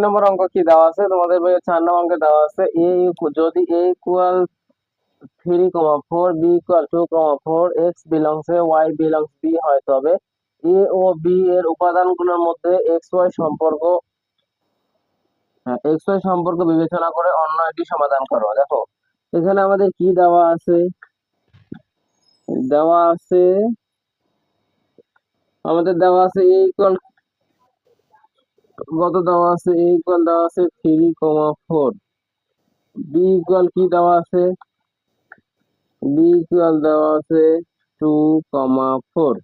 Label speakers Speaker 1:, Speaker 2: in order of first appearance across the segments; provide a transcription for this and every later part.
Speaker 1: নম্বর অঙ্ক কি দেওয়া আছে তোমাদের বইয়ে? 4 নম্বর অঙ্কে দেওয়া আছে যদি a equal 3,4, b equal 2,4, x belongs A y belongs b হয়, তবে a ও b এর উপাদানগুলোর মধ্যে xy সম্পর্ক বিবেচনা করে অন্য একটি সমাধান করো। দেখো এখানে আমাদের কি দেওয়া আছে? দেওয়া আছে আমাদের দেওয়া আছে a ইকুয়াল দেওয়া আছে a ইকুয়াল দেওয়া আছে 3,4, b ইকুয়াল কি দেওয়া আছে? b ইকুয়াল দেওয়া আছে 2,4।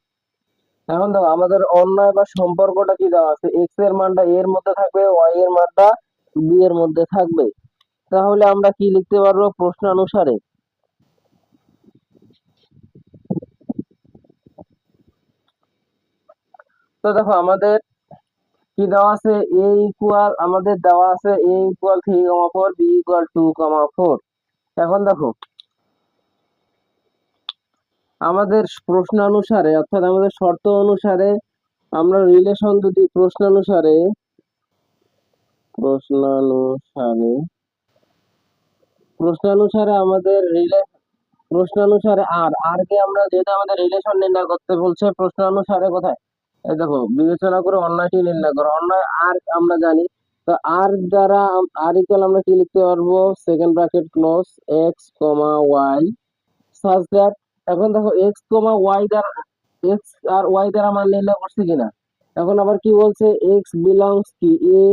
Speaker 1: এখন দেখো আমাদের অন্যয় বা সম্পর্কটা কি দেওয়া আছে? x এর মানটা a এর মধ্যে থাকবে, y এর মানটা b এর মধ্যে থাকবে। তাহলে আমরা কি লিখতে পারবো প্রশ্ন অনুসারে? তো দেখো আমাদের কি দেওয়া আছে? আমাদের দেওয়া আছে a ইকুয়াল 3,4, b ইকুয়াল 2,4। এখন দেখো আমাদের প্রশ্ন অনুসারে অর্থাৎ আমাদের শর্ত অনুসারে আমরা রিলেশন যদি প্রশ্নানুসারে আমাদের প্রশ্নানুসারে আর কে আমরা যেহেতু আমাদের রিলেশন নির্ণয় করতে বলছে প্রশ্নানুসারে কোথায়, এই দেখো বিবেচনা করে অন্যটি নির্ণয় করো। অন্যয় আর আমরা জানি, তো আর দ্বারা আর ইকুয়াল আমরা কি লিখতে পারবো? Second bracket close x comma y such that. এখন দেখো এক্স কমা ওয়াই দ্বারা এক্স আর ওয়াই দ্বারা মান নির্ণয় করছি কিনা। এখন আবার কি বলছে? এক্স বিলংস কি এ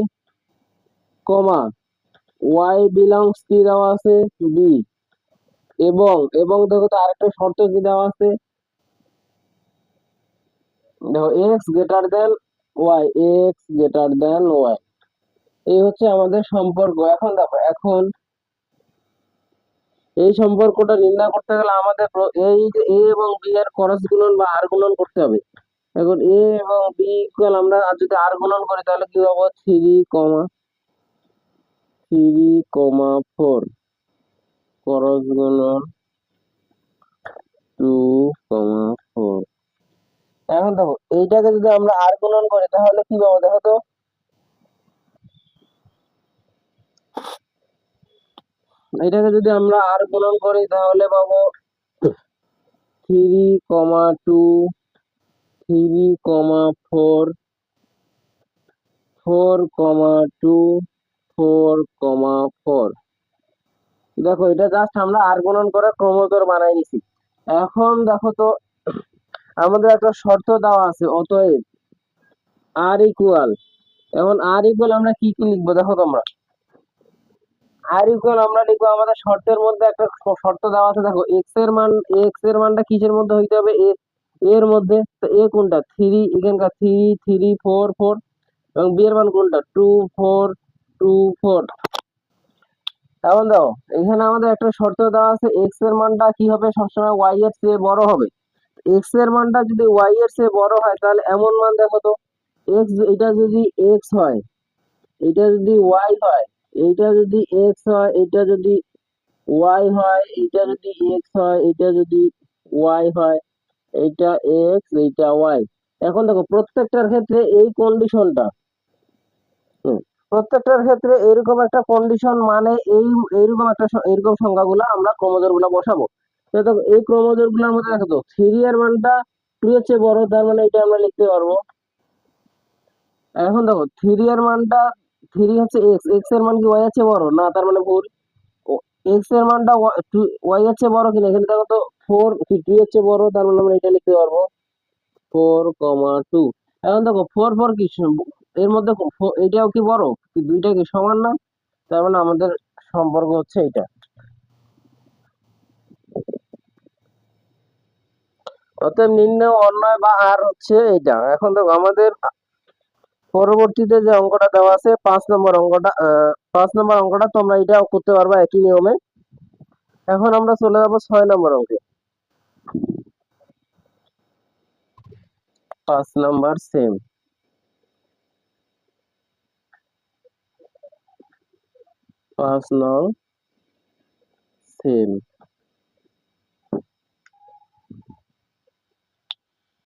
Speaker 1: কমা ওয়াই বিলংস কি দেওয়া আছে বি, এবং দেখো তো আরেকটা শর্ত কি দেওয়া আছে? দেখো এক্স গ্রেটার দেন ওয়াই, এই হচ্ছে আমাদের সম্পর্ক। এখন দেখো এই সম্পর্কটা নির্ণয় করতে গেলে আমাদের এই যে এ এবং বি এর ক্রস গুণন বা আর গুণন করতে হবে। এখন এ এবং বি ইকুয়াল আমরা যদি আর গুণন করি তাহলে কি পাবো? 3,4 ক্রস গুণন 2,4। এখন দেখো এইটাকে যদি আমরা আর গুণন করি তাহলে কি পাবো? দেখো তো এটাকে যদি আমরা আর গুণন করি তাহলে পাবো 3,2, 3,4, 4,2, 4,4। দেখো এটা জাস্ট আমরা আর গুণন করে ক্রমোত্তর বানাই নিছি। এখন দেখো তো আমাদের একটা শর্ত দেওয়া আছে, অতএব আর ইকুয়াল। এখন আর ইকুয়াল আমরা কি কি লিখবো? দেখো তোমরা আর ইকুয়াল আমরা লিখবো আমাদের শর্তের মধ্যে একটা শর্ত দেওয়া আছে। দেখো এক্স এর মানটা কিসের মধ্যে হইতে হবে? এর মধ্যে। তো এ কোনটা? 3, এখানকার 3, 3, 4, 4, এবং বি এর মান কোনটা? 2, 4, 2, 4। এখন দেখো এখানে আমাদের একটা শর্ত দেওয়া আছে, এক্স এর মানটা কি হবে? সবসময় ওয়াই এর চেয়ে বড় হবে। এক্স এর মানটা যদি ওয়াই এর চেয়ে বড় হয় তাহলে এমন মান দেখো তো, এটা যদি এক্স হয়, এটা যদি ওয়াই হয়, এইটা যদি এক্স হয়, এটা যদি ওয়াই হয়, এটা যদি এক্স হয়, এটা যদি ওয়াই হয়, এইটা এক্স, এইটা ওয়াই। এখন দেখো প্রত্যেকটার ক্ষেত্রে এই কন্ডিশনটা, প্রত্যেকটার ক্ষেত্রে এরকম একটা কন্ডিশন, মানে এইরকম সংখ্যাগুলো আমরা ক্রমজোর গুলা বসাবো। তো দেখো এই ক্রমজোর গুলোর মধ্যে দেখো তো 3 এর মানটা 2 এর চেয়ে বড়, তার মানে এটা আমরা লিখতে পারবো। এখন দেখো 3 এর মানটা 3 হচ্ছে এক্স এর মান কি ওয়াই এর চেয়ে বড় না, তার মানে ভুল। এক্স এর মানটা ওয়াই এর চেয়ে বড় কিনা, এখানে দেখো তো 4 2 এর চেয়ে বড়, তার মানে আমরা এটা লিখতে পারবো 4,2। এখন দেখো 4 কি এর মধ্যে এটাও কি বড়? দুইটা কি সমান না? তার মানে আমাদের সম্পর্ক হচ্ছে এটা। অতএব নির্ণয় অন্যয় বা আর হচ্ছে এটা। এখন দেখো আমাদের পরবর্তীতে যে অঙ্কটা দেওয়া আছে 5 নম্বর অঙ্কটা তোমরা এটাও করতে পারবা একই নিয়মে। এখন আমরা চলে যাবো 6 নম্বর অঙ্কে। 5 নম্বর সেম। 5 নং সেম।